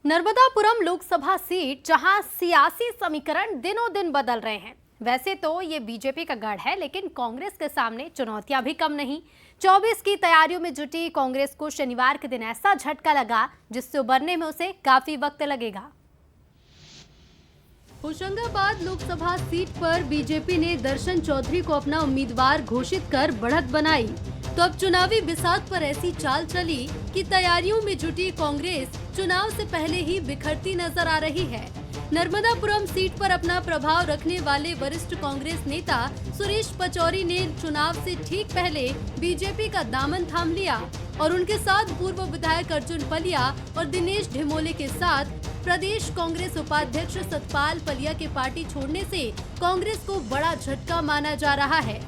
Narmadapuram Lok Sabha seat जहां सियासी समीकरण दिनों दिन बदल रहे हैं। वैसे तो ये बीजेपी का गढ़ है, लेकिन कांग्रेस के सामने चुनौतियां भी कम नहीं। 24 की तैयारियों में जुटी कांग्रेस को शनिवार के दिन ऐसा झटका लगा जिससे उबरने में उसे काफी वक्त लगेगा। होशंगाबाद लोकसभा सीट पर बीजेपी ने दर्शन चौधरी को अपना उम्मीदवार घोषित कर बढ़त बनाई, तो अब चुनावी बिसात पर ऐसी चाल चली कि तैयारियों में जुटी कांग्रेस चुनाव से पहले ही बिखरती नजर आ रही है। नर्मदापुरम सीट पर अपना प्रभाव रखने वाले वरिष्ठ कांग्रेस नेता सुरेश पचौरी ने चुनाव से ठीक पहले बीजेपी का दामन थाम लिया और उनके साथ पूर्व विधायक अर्जुन पलिया और दिनेश ढिमोले के साथ प्रदेश कांग्रेस उपाध्यक्ष सतपाल पलिया के पार्टी छोड़ने से कांग्रेस को बड़ा झटका माना जा रहा है।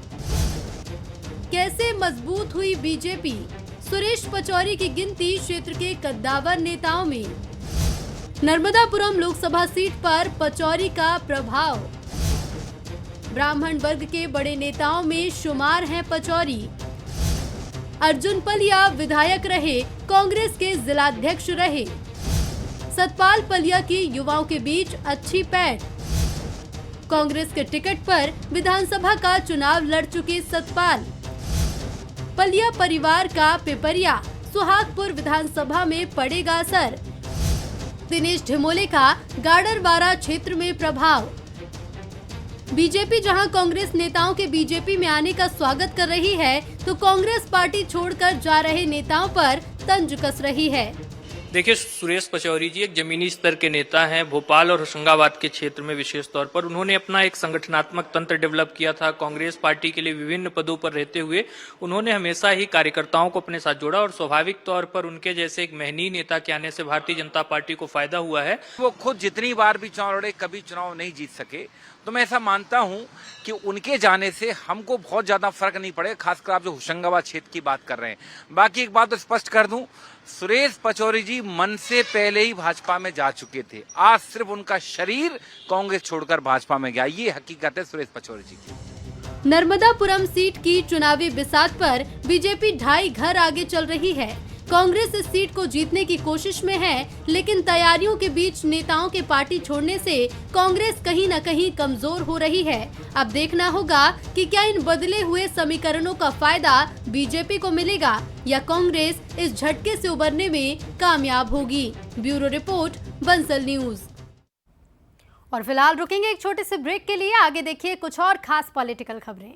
कैसे मजबूत हुई बीजेपी? सुरेश पचौरी की गिनती क्षेत्र के कद्दावर नेताओं में। नर्मदापुरम लोकसभा सीट पर पचौरी का प्रभाव। ब्राह्मण वर्ग के बड़े नेताओं में शुमार हैं पचौरी। अर्जुन पलिया विधायक रहे, कांग्रेस के जिलाध्यक्ष रहे। सतपाल पलिया की युवाओं के बीच अच्छी पैठ। कांग्रेस के टिकट पर विधानसभा का चुनाव लड़ चुके सतपाल पलिया परिवार का पिपरिया सुहागपुर विधानसभा में पड़ेगा असर। दिनेश ढिमोले का गाडरवारा क्षेत्र में प्रभाव। बीजेपी जहां कांग्रेस नेताओं के बीजेपी में आने का स्वागत कर रही है, तो कांग्रेस पार्टी छोड़कर जा रहे नेताओं पर तंज कस रही है। देखिए, सुरेश पचौरी जी एक जमीनी स्तर के नेता हैं। भोपाल और होशंगाबाद के क्षेत्र में विशेष तौर पर उन्होंने अपना एक संगठनात्मक तंत्र डेवलप किया था। कांग्रेस पार्टी के लिए विभिन्न पदों पर रहते हुए उन्होंने हमेशा ही कार्यकर्ताओं को अपने साथ जोड़ा और स्वाभाविक तौर पर उनके जैसे एक महनीय नेता के आने से भारतीय जनता पार्टी को फायदा हुआ है। वो खुद जितनी बार भी चुनाव लड़े, कभी चुनाव नहीं जीत सके, तो मैं ऐसा मानता हूं कि उनके जाने से हमको बहुत ज्यादा फर्क नहीं पड़ेगा, खासकर आप जो होशंगाबाद क्षेत्र की बात कर रहे हैं। बाकी एक बात तो स्पष्ट कर दूं, सुरेश पचौरी जी मन से पहले ही भाजपा में जा चुके थे। आज सिर्फ उनका शरीर कांग्रेस छोड़कर भाजपा में गया, ये हकीकत है सुरेश पचौरी जी की। नर्मदापुरम सीट की चुनावी बिसात पर बीजेपी 2.5 घर आगे चल रही है। कांग्रेस इस सीट को जीतने की कोशिश में है, लेकिन तैयारियों के बीच नेताओं के पार्टी छोड़ने से कांग्रेस कहीं न कहीं कमजोर हो रही है। अब देखना होगा कि क्या इन बदले हुए समीकरणों का फायदा बीजेपी को मिलेगा या कांग्रेस इस झटके से उबरने में कामयाब होगी। Bureau report, Bansal news. और फिलहाल रुकेंगे एक छोटे से ब्रेक के लिए। आगे देखिए कुछ और खास पॉलिटिकल खबरें।